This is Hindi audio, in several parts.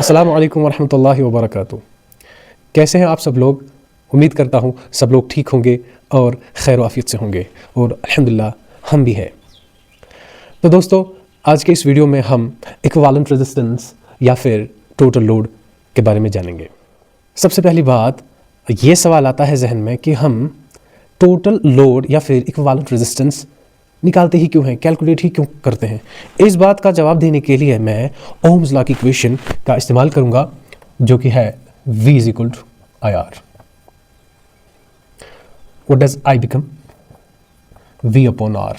अस्सलामु अलैकुम वरहमतुल्लाहि वबरकातुहू। कैसे हैं आप सब लोग? उम्मीद करता हूँ सब लोग ठीक होंगे और खैर आफियत से होंगे और अल्हम्दुलिल्लाह हम भी हैं। तो दोस्तों, आज के इस वीडियो में हम इक्विवेलेंट रेजिस्टेंस या फिर टोटल लोड के बारे में जानेंगे। सबसे पहली बात ये सवाल आता है जहन में कि हम टोटल लोड या फिर इक्विवेलेंट रेजिस्टेंस निकालते ही क्यों हैं, कैलकुलेट ही क्यों करते हैं। इस बात का जवाब देने के लिए मैं ओम्स लॉ की इक्वेशन का इस्तेमाल करूंगा जो कि है V is equal to IR। What does I become? V upon R।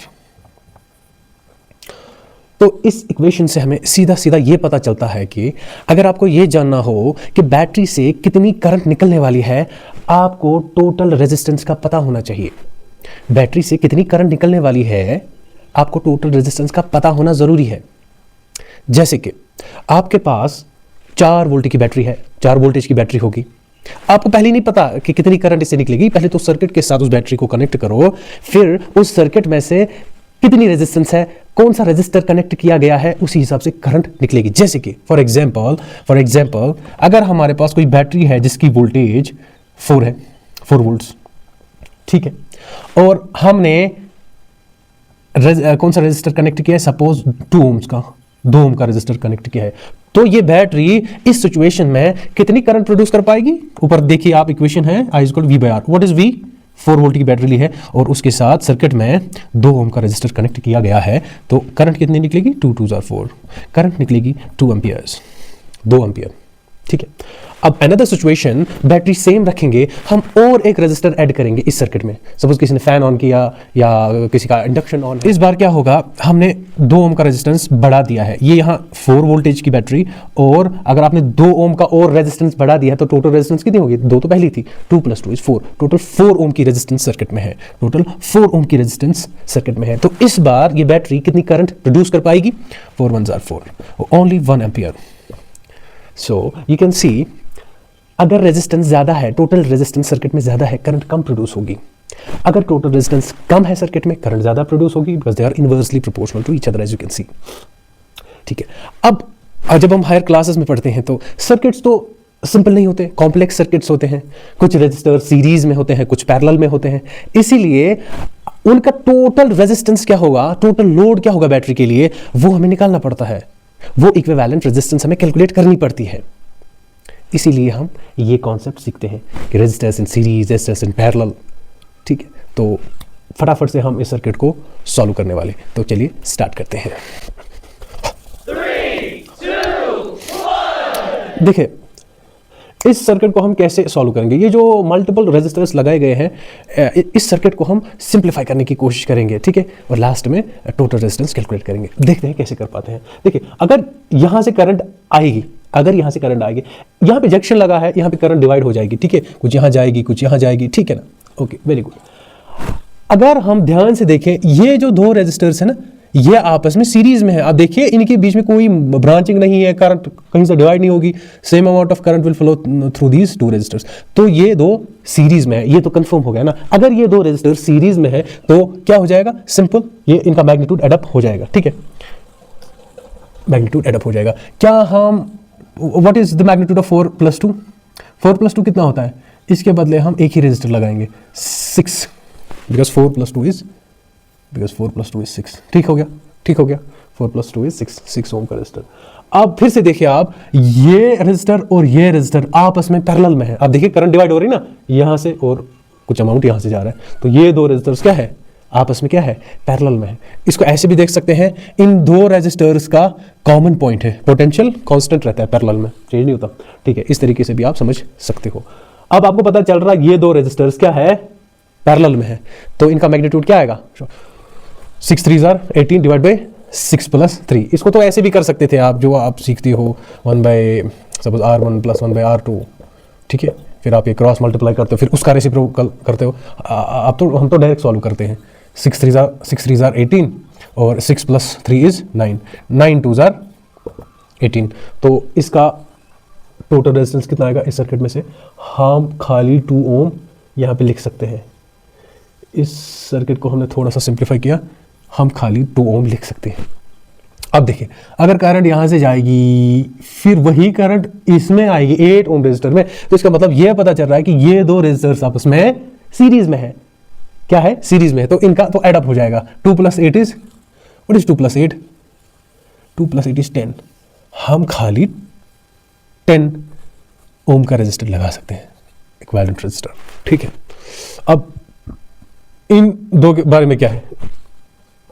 तो इस इक्वेशन से हमें सीधा सीधा ये पता चलता है कि अगर आपको ये जानना हो कि बैटरी से कितनी करंट निकलने वाली है, आपको टोटल रेजिस्टेंस का पता होना चाहिए। बैटरी से कितनी करंट निकलने वाली है, आपको टोटल रेजिस्टेंस का पता होना जरूरी है। जैसे कि आपके पास 4 वोल्ट की बैटरी है, 4 वोल्टेज की बैटरी होगी। आपको पहले नहीं पता कि कितनी करंट इससे निकलेगी। पहले तो सर्किट के साथ उस बैटरी को कनेक्ट करो, फिर उस सर्किट में से कितनी रेजिस्टेंस है, कौन सा रेजिस्टर कनेक्ट किया गया है, उसी हिसाब से करंट निकलेगी। जैसे कि फॉर एग्जांपल अगर हमारे पास कोई बैटरी है जिसकी वोल्टेज 4 है, 4 वोल्ट्स, ठीक है, और हमने कौन सा रेजिस्टर कनेक्ट किया है, सपोज 2 ओम्स का, 2 ओम का रेजिस्टर कनेक्ट किया है, तो ये बैटरी इस सिचुएशन में कितनी करंट प्रोड्यूस कर पाएगी? ऊपर देखिए आप, इक्वेशन है I equal V by R। What is V? 4 volt की बैटरी ली है और उसके साथ सर्किट में 2 ओम का रेजिस्टर कनेक्ट किया गया है, तो करंट कितनी निकलेगी? 2 2 4, करंट निकलेगी 2 एम्पियर्स, 2 एम्पियर, ठीक है। अब अनदर सिचुएशन, बैटरी सेम रखेंगे, हम और एक रेजिस्टर ऐड करेंगे इस सर्किट में। सपोज किसी ने फैन ऑन किया या किसी का इंडक्शन ऑन, इस बार क्या होगा, हमने 2 ओम का रेजिस्टेंस बढ़ा दिया है। ये यहाँ 4 वोल्टेज की बैटरी, और अगर आपने 2 ओम का और रेजिस्टेंस बढ़ा दिया है तो टोटल रेजिस्टेंस कितनी होगी? 2 तो पहली थी, 2 + 2 = 4, टोटल 4 ओम की रेजिस्टेंस सर्किट में है, टोटल 4 ओम की रेजिस्टेंस सर्किट में है। तो इस बार ये बैटरी कितनी करंट प्रोड्यूस कर पाएगी? 4 1 4, only 1 ampere. So you can सी, अगर रेजिस्टेंस ज्यादा है, टोटल रेजिस्टेंस सर्किट में ज्यादा है, करंट कम प्रोड्यूस होगी। अगर टोटल रेजिस्टेंस कम है सर्किट में, करंट ज्यादा प्रोड्यूस होगी, because they are inversely proportional to each other, as you can see, ठीक है। अब जब हम हायर क्लासेस में पढ़ते हैं तो सर्किट्स तो सिंपल नहीं होते, कॉम्प्लेक्स सर्किट्स होते हैं। कुछ रेजिस्टर सीरीज में होते हैं, कुछ पैरेलल में होते हैं, इसीलिए उनका टोटल रेजिस्टेंस क्या होगा, टोटल लोड क्या होगा बैटरी के लिए, वो हमें निकालना पड़ता है। वो इक्विवेलेंट रेजिस्टेंस हमें कैलकुलेट करनी पड़ती है। इसीलिए हम ये कॉन्सेप्ट सीखते हैं कि resistance in series, resistance in parallel, ठीक है। तो फटाफट से हम इस सर्किट को सॉल्व करने वाले, तो चलिए स्टार्ट करते हैं। 3, 2, 1। देखिए इस सर्किट को हम कैसे सॉल्व करेंगे। ये जो मल्टीपल रेजिस्टर्स लगाए गए हैं, इस सर्किट को हम सिंप्लीफाई करने की कोशिश करेंगे, ठीक है, और लास्ट में टोटल रेजिस्टेंस कैलकुलेट करेंगे। देखते हैं कैसे कर पाते हैं। देखिए, अगर यहां से करंट आएगी, यहाँ पे जंक्शन लगा है, यहाँ पे करंट डिवाइड हो जाएगी, ठीक है, कुछ यहाँ जाएगी, कुछ यहाँ जाएगी, ठीक है ना, ओके, वेरी गुड। अगर हम ध्यान से देखें, ये जो 2 रेजिस्टर्स है ना, ये आपस में सीरीज में है। आप देखिए इनके बीच में कोई ब्रांचिंग नहीं है, करंट कहीं से डिवाइड नहीं होगी, same amount of current will flow through these 2 resistors. तो ये 2 सीरीज में है, ये तो कंफर्म हो गया ना। अगर ये 2 रेजिस्टर सीरीज में है तो क्या हो जाएगा, सिंपल, ये इनका मैग्नीट्यूड एडअप हो जाएगा, ठीक है, मैग्नीट्यूड एडअप हो जाएगा। क्या हम, what is the magnitude of 4 + 2? 4 + 2 कितना होता है? इसके बदले हम एक ही रेजिस्टर लगाएंगे, 6, बिकॉज 4 + 2 is 6। ठीक हो गया, 4 + 2 is 6 ओम का रेजिस्टर। अब फिर से देखिए आप, ये रेजिस्टर और ये रेजिस्टर आपस में पैरेलल में है। अब देखिए करंट डिवाइड हो रही ना यहां से, और कुछ अमाउंट यहां से जा रहा है, तो ये 2 रेजिस्टर्स क्या है, आपस में क्या है, पैरेलल में है। इसको ऐसे भी देख सकते हैं, इन 2 रेजिस्टर्स का कॉमन पॉइंट है, पोटेंशियल कांस्टेंट रहता है पैरेलल में, चेंज नहीं होता, ठीक है। इस तरीके से भी आप समझ सकते हो। अब आपको पता चल रहा है ये 2 रेजिस्टर्स क्या है, पैरेलल में है, तो इनका मैग्नीट्यूड क्या आएगा, 6 3 = 18 डिवाइड बाई 6 + 3। इसको तो ऐसे भी कर सकते थे आप, जो आप सीखते हो 1 सपोज R1 + 1 R2, ठीक है, फिर आप ये क्रॉस मल्टीप्लाई करते हो, फिर उसका रेसिप्रोकल करते हो। आप तो, हम तो डायरेक्ट सॉल्व करते हैं। 6 3 = 18 और 6 + 3 = 9, 9 2 = 18। तो इसका टोटल रेजिस्टेंस कितना आएगा इस सर्किट में से, हम खाली 2 ओम यहाँ पे लिख सकते हैं। इस सर्किट को हमने थोड़ा सा सिंप्लीफाई किया, हम खाली 2 ओम लिख सकते हैं। अब देखिए, अगर करंट यहां से जाएगी फिर वही करंट इसमें आएगी 8 ओम रेजिस्टर में, तो इसका मतलब यह पता चल रहा है कि ये दो रेजिस्टर्स आपस में सीरीज में है। क्या है? सीरीज में है, तो इनका तो एड अप हो जाएगा। 2 + 8 इज, व्हाट इज 2 + 8? 2 + 8 इज 10। हम खाली 10 ओम का रेजिस्टर लगा सकते हैं, इक्विवेलेंट रेजिस्टर। ठीक है, अब इन दो के बारे में क्या है?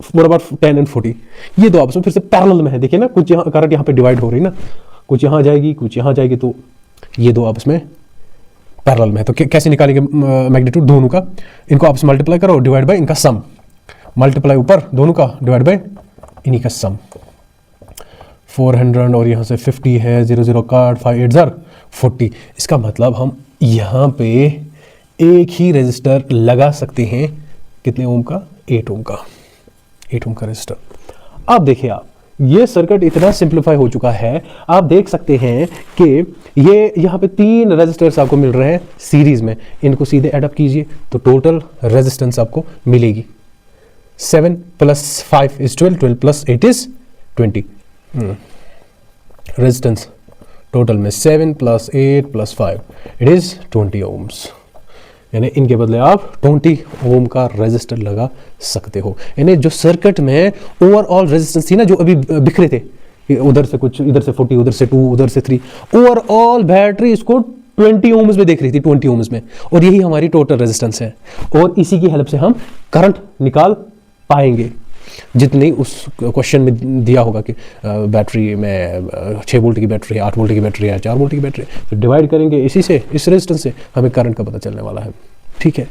What about 10 and 40? ये दो आपस में फिर से पैरेलल में है। देखिए ना, कुछ यहाँ करंट यहाँ पे डिवाइड हो रही ना, कुछ यहाँ जाएगी कुछ यहाँ जाएगी, तो ये दो आपस में पैरेलल में है। तो कैसे निकालेंगे मैग्नीट्यूड दोनों का? इनको आपस में मल्टीप्लाई करो, डिवाइड बाय इनका सम, मल्टीप्लाई ऊपर दोनों का, डिवाइड बाय इन्हीं का सम। 400 और यहाँ से 50 है, 0 0 काट, 5 8 ज़र 40। इसका मतलब हम यहाँ पे एक ही रेजिस्टर लगा सकते हैं, कितने ओम का? 8 ओम का, 8 ओम का रेजिस्टर। अब देखिए आप, ये सर्किट इतना सिंप्लीफाई हो चुका है, आप देख सकते हैं कि ये यहाँ पे 3 रेजिस्टर्स आपको मिल रहे हैं सीरीज में। इनको सीधे ऐड अप कीजिए तो टोटल रेजिस्टेंस आपको मिलेगी 7 + 5 इज 12, 12 + 8 इज 20। रेजिस्टेंस टोटल में 7 + 8 + 5 इट इज 20 ओम्स। यानी इनके बदले आप 20 ओम का रेजिस्टर लगा सकते हो। यानी जो सर्किट में ओवरऑल रेजिस्टेंस थी ना, जो अभी बिखरे थे, उधर से कुछ, इधर से 40, उधर से 2, उधर से 3, ओवरऑल बैटरी इसको 20 ओम्स में देख रही थी, 20 ओम्स में, और यही हमारी टोटल रेजिस्टेंस है। और इसी की हेल्प से हम करंट निकाल पाएंगे, जितनी उस क्वेश्चन में दिया होगा कि बैटरी में 6 वोल्ट की बैटरी है, 8 वोल्ट की बैटरी है, 4 वोल्ट की बैटरी है, तो डिवाइड करेंगे इसी से, इस रेजिस्टेंस से हमें करंट का पता चलने वाला है। ठीक है।